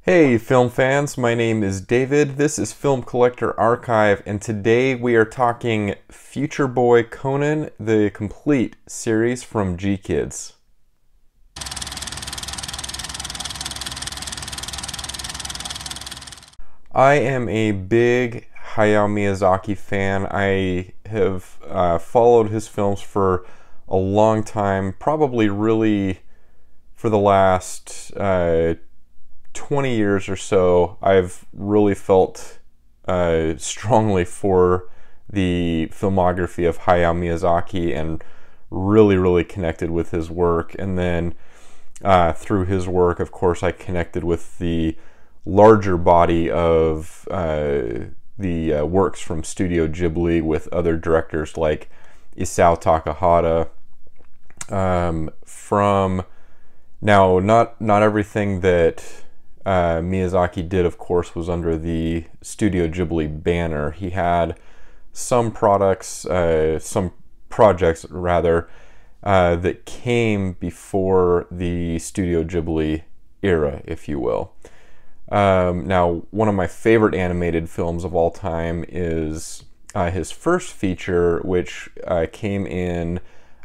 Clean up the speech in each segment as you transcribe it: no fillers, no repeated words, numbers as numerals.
Hey film fans, my name is David, this is Film Collector Archive, and today we are talking Future Boy Conan, the complete series from GKIDS. I am a big Hayao Miyazaki fan. I have followed his films for a long time, probably really for the last 20 years or so. I've really felt strongly for the filmography of Hayao Miyazaki and really connected with his work. And then through his work, of course, I connected with the larger body of the works from Studio Ghibli with other directors like Isao Takahata. From now, not everything that Miyazaki did, of course, was under the Studio Ghibli banner. He had some projects rather, that came before the Studio Ghibli era, if you will. Now, one of my favorite animated films of all time is his first feature, which came in,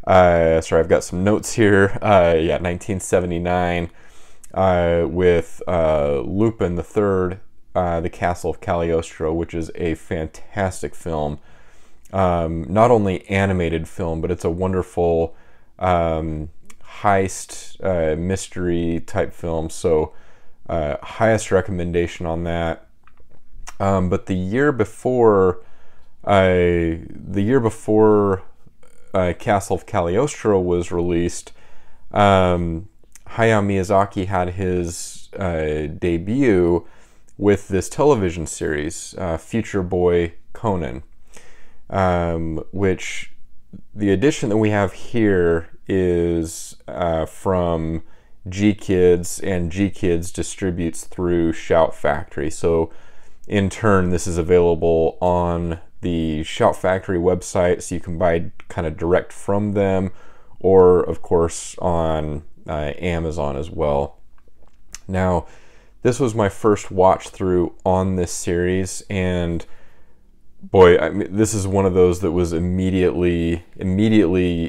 sorry, I've got some notes here, 1979, with Lupin III, The Castle of Cagliostro, which is a fantastic film. Not only animated film, but it's a wonderful heist mystery type film. So highest recommendation on that. But the year before Castle of Cagliostro was released, Hayao Miyazaki had his debut with this television series, Future Boy Conan, which the edition that we have here is from GKIDS, and GKIDS distributes through Shout Factory. So in turn, this is available on the Shout Factory website, so you can buy kind of direct from them, or of course on Amazon as well. Now, this was my first watch through on this series, and boy, this is one of those that was immediately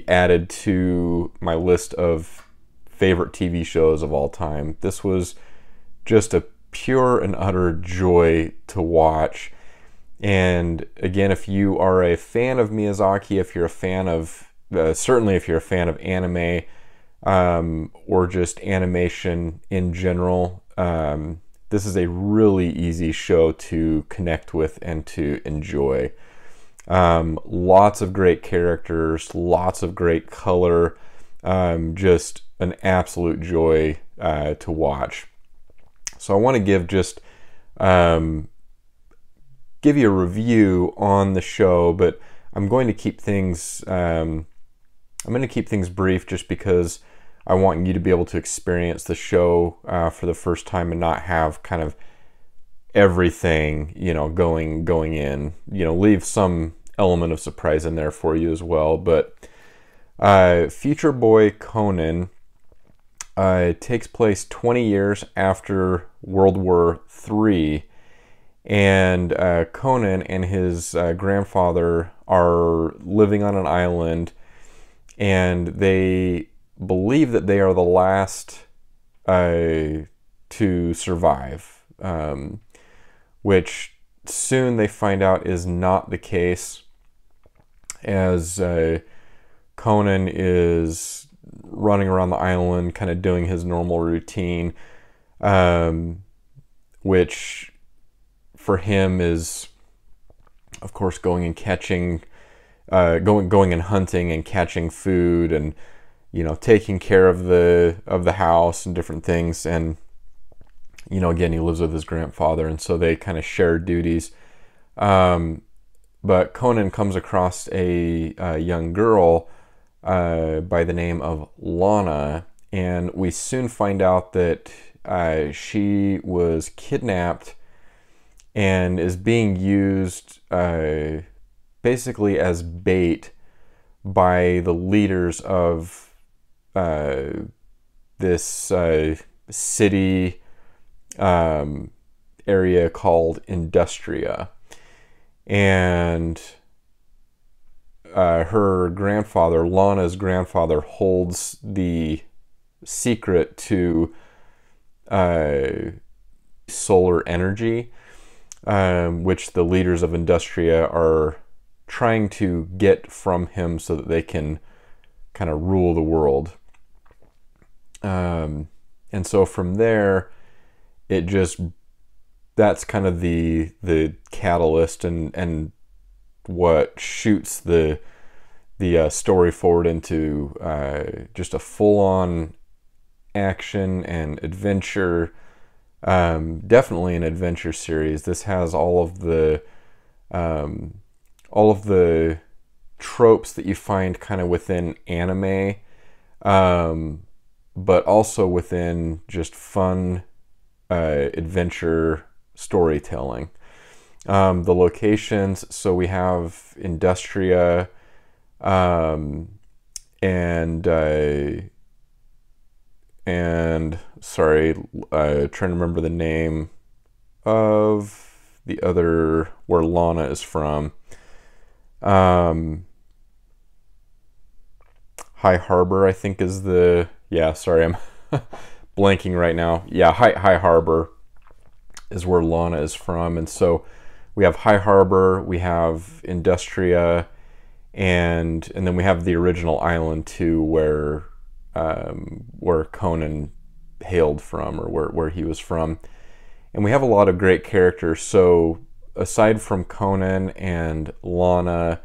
added to my list of favorite TV shows of all time. This was just a pure and utter joy to watch. And again, if you are a fan of Miyazaki, if you're a fan of certainly if you're a fan of anime, or just animation in general, this is a really easy show to connect with and to enjoy. Lots of great characters, lots of great color, just an absolute joy to watch. So I want to give you a review on the show, but I'm going to keep things brief, just because I want you to be able to experience the show for the first time and not have kind of everything, going in, leave some element of surprise in there for you as well. But Future Boy Conan takes place 20 years after World War III, and Conan and his grandfather are living on an island, and they believe that they are the last to survive, which soon they find out is not the case, as Conan is running around the island kind of doing his normal routine, which for him is, of course, going and hunting and catching food, and taking care of the house and different things. And again, he lives with his grandfather, and so they kind of share duties. But Conan comes across a young girl by the name of Lana, and we soon find out that she was kidnapped and is being used basically as bait by the leaders of this city area called Industria. And her grandfather, Lana's grandfather, holds the secret to solar energy, which the leaders of Industria are trying to get from him so that they can kind of rule the world. And so from there, that's kind of the catalyst and what shoots the story forward into just a full-on action and adventure. Definitely an adventure series. This has all of the tropes that you find kind of within anime, but also within just fun adventure storytelling. The locations, so we have Industria, and sorry, trying to remember the name of the other, where Lana is from. High Harbor, I think, is the, yeah, sorry, I'm blanking right now. Yeah, High Harbor is where Lana is from. And so we have High Harbor, we have Industria, and then we have the original island too, where Conan hailed from, or where he was from. And we have a lot of great characters. So aside from Conan and Lana,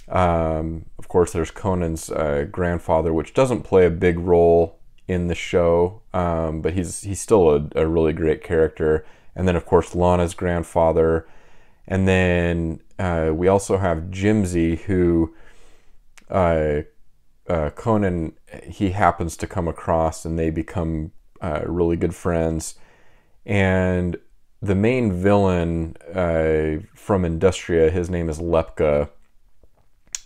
of course there's Conan's grandfather, which doesn't play a big role in the show, but he's still a really great character. And then of course Lana's grandfather, and then we also have Jimsy, who Conan, he happens to come across, and they become really good friends. And the main villain from Industria, his name is Lepka,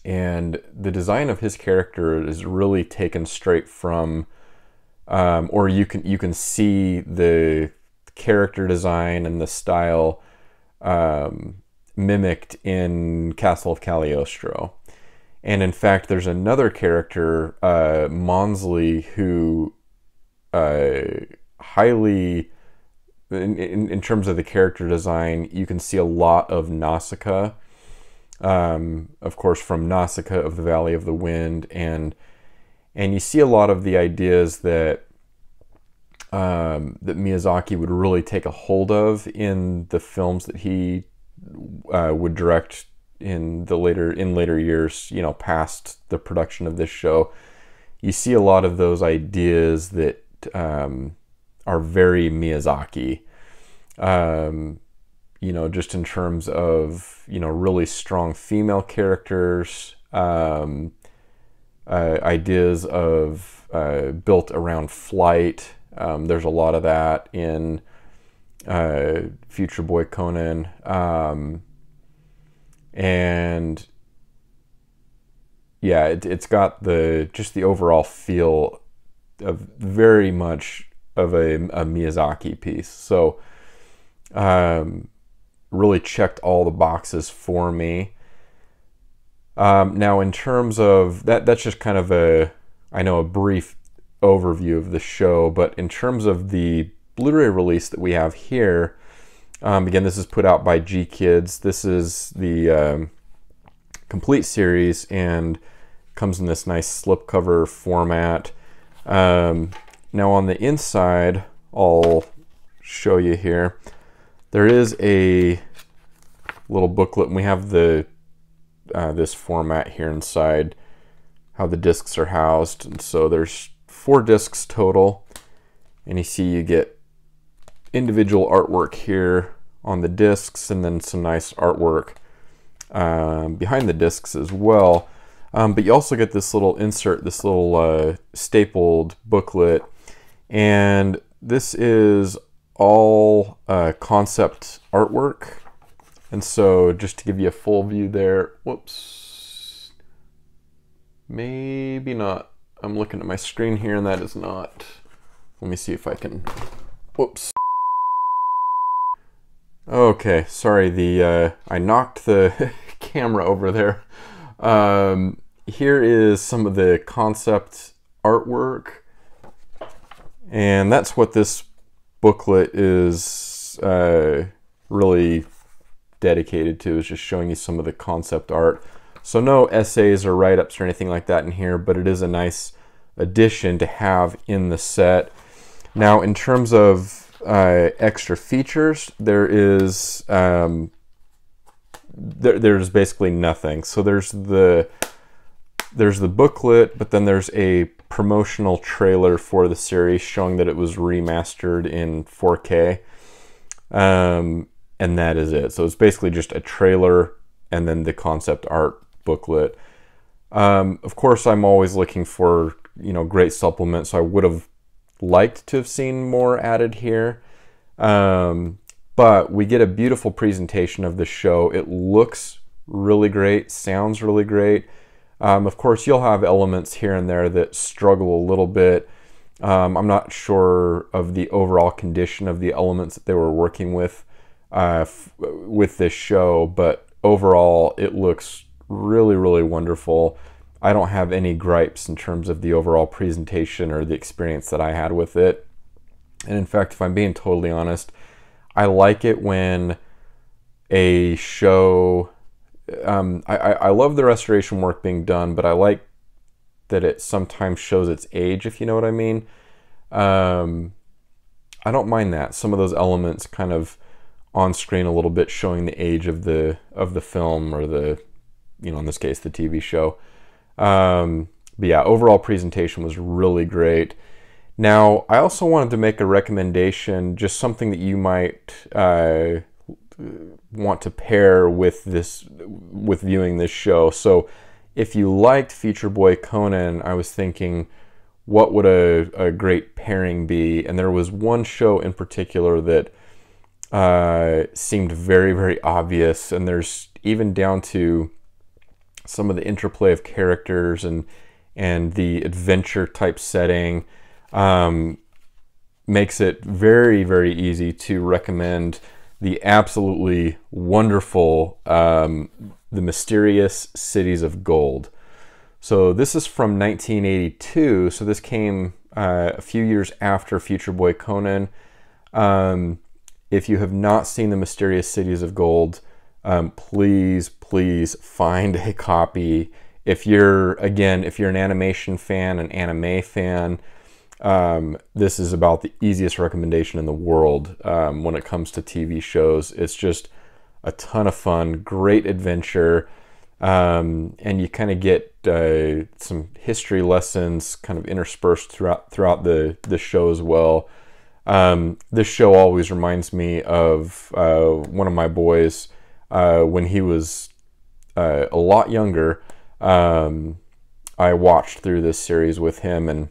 and the design of his character is really taken straight from, or you can see the character design and the style mimicked in Castle of Cagliostro. And in fact, there's another character, Monsley, who highly, in terms of the character design, you can see a lot of Nausicaa, of course, from Nausicaa of the Valley of the Wind, and you see a lot of the ideas that that Miyazaki would really take a hold of in the films that he would direct in later years, you know, past the production of this show. You see a lot of those ideas that are very Miyazaki, you know, just in terms of, you know, really strong female characters, ideas of built around flight. There's a lot of that in future Boy Conan, and yeah, it's got just the overall feel of very much of a Miyazaki piece. So really checked all the boxes for me. Now in terms of that's just kind of a brief overview of the show, but in terms of the Blu-ray release that we have here, again, this is put out by GKIDS. This is the complete series and comes in this nice slipcover format. Now on the inside, I'll show you here, there is a little booklet, and we have the this format here inside, how the discs are housed. And so there's 4 discs total, and you see you get individual artwork here on the discs, and then some nice artwork behind the discs as well. But you also get this little insert, this little stapled booklet, and this is all concept artwork. And so just to give you a full view there, whoops, maybe not. I'm looking at my screen here, and that is not. Let me see if I can, whoops. Okay, sorry, I knocked the camera over there. Here is some of the concept artwork, and that's what this booklet is really dedicated to, is just showing you some of the concept art. So no essays or write-ups or anything like that in here, but it is a nice addition to have in the set. Now, in terms of extra features, there's basically nothing. So there's the booklet, but then there's a promotional trailer for the series showing that it was remastered in 4K, and that is it. So it's basically just a trailer and then the concept art booklet. Of course, I'm always looking for, you know, great supplements, so I would have liked to have seen more added here. But we get a beautiful presentation of the show. It looks really great, sounds really great. Of course, you'll have elements here and there that struggle a little bit. I'm not sure of the overall condition of the elements that they were working with this show, but overall, it looks really, really wonderful. I don't have any gripes in terms of the overall presentation or the experience that I had with it. And in fact, if I'm being totally honest, I like it when a show... I love the restoration work being done, but I like that it sometimes shows its age, if you know what I mean. I don't mind that. Some of those elements kind of on screen a little bit, showing the age of the film, or the, you know, in this case, the TV show. But yeah, overall presentation was really great. Now, I also wanted to make a recommendation, just something that you might want to pair with viewing this show. So if you liked Future Boy Conan, I was thinking, what would a great pairing be? And there was one show in particular that seemed very, very obvious, and there's even down to some of the interplay of characters and the adventure type setting, makes it very, very easy to recommend the absolutely wonderful The Mysterious Cities of Gold. So this is from 1982, so this came a few years after Future Boy Conan. If you have not seen The Mysterious Cities of Gold, please find a copy. If you're an animation fan, an anime fan, this is about the easiest recommendation in the world when it comes to TV shows. It's just a ton of fun, great adventure, and you kind of get some history lessons kind of interspersed throughout the show as well. This show always reminds me of one of my boys when he was a lot younger. I watched through this series with him, and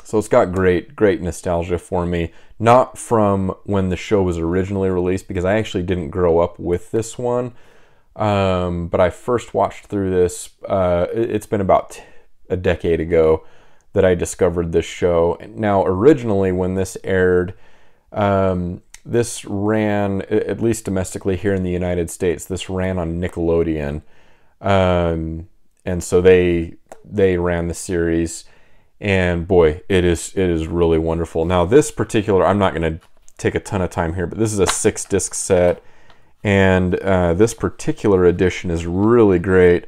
so it's got great nostalgia for me. Not from when the show was originally released, because I actually didn't grow up with this one. But I first watched through this, it's been about a decade ago that I discovered this show. Now, originally when this aired, this ran, at least domestically here in the United States, this ran on Nickelodeon. And so they ran the series, and boy, it is really wonderful. Now, this particular, I'm not going to take a ton of time here, but this is a 6-disc set, and this particular edition is really great.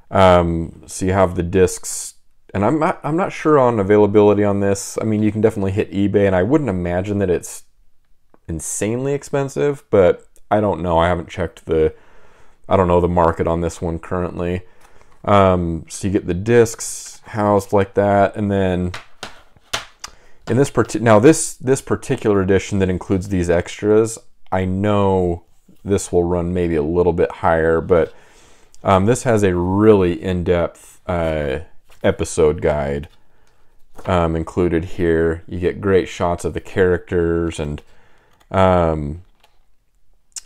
So you have the discs, and I'm not sure on availability on this. I mean, you can definitely hit eBay, and I wouldn't imagine that it's insanely expensive, but I don't know. I haven't checked the market on this one currently. So you get the discs housed like that, and then in this this particular edition that includes these extras, I know this will run maybe a little bit higher, but this has a really in-depth episode guide included here. You get great shots of the characters, and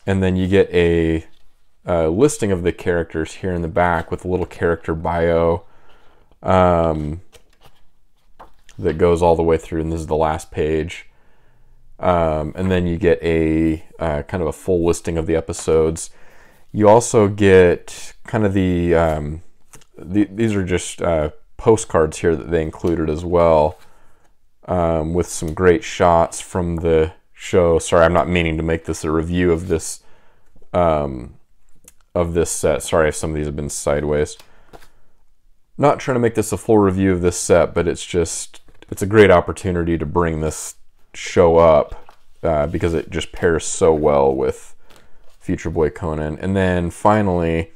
then you get a listing of the characters here in the back with a little character bio that goes all the way through, and this is the last page. and then you get a kind of a full listing of the episodes. You also get kind of these are just postcards here that they included as well, with some great shots from the show. Sorry, I'm not meaning to make this a review of this set. Sorry if some of these have been sideways. Not trying to make this a full review of this set, but it's a great opportunity to bring this show up because it just pairs so well with future Boy Conan. And then finally,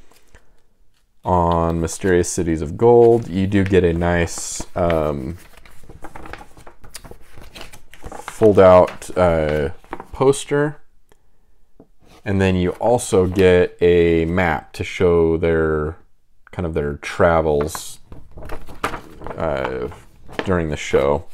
on Mysterious Cities of Gold, you do get a nice fold-out poster, and then you also get a map to show their travels during the show.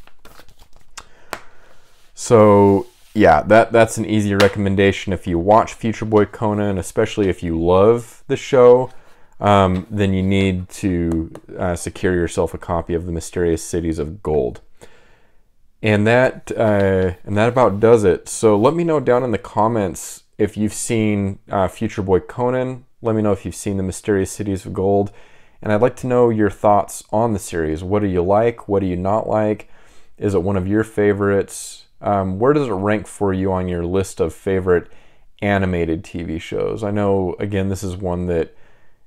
So yeah, that's an easy recommendation. If you watch Future Boy Conan, especially if you love the show, then you need to secure yourself a copy of the Mysterious Cities of Gold. And that about does it. So let me know down in the comments if you've seen Future Boy Conan. Let me know if you've seen the Mysterious Cities of Gold. And I'd like to know your thoughts on the series. What do you like? What do you not like? Is it one of your favorites? Where does it rank for you on your list of favorite animated TV shows? I know, again, this is one that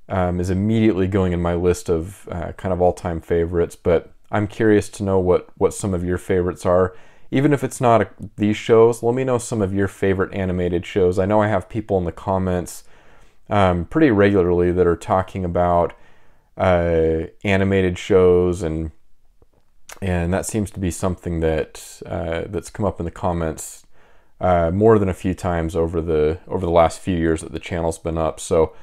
is immediately going in my list of kind of all-time favorites, but I'm curious to know what some of your favorites are. Even if it's not these shows, let me know some of your favorite animated shows. I know I have people in the comments pretty regularly that are talking about animated shows, and that seems to be something that's come up in the comments more than a few times over the last few years that the channel's been up. So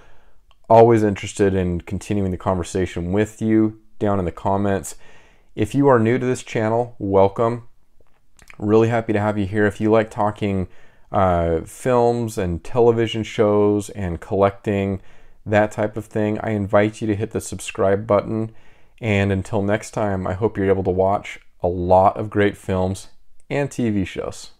always interested in continuing the conversation with you down in the comments. If you are new to this channel, welcome. Really happy to have you here. If you like talking films and television shows and collecting, that type of thing, I invite you to hit the subscribe button. And until next time, I hope you're able to watch a lot of great films and TV shows.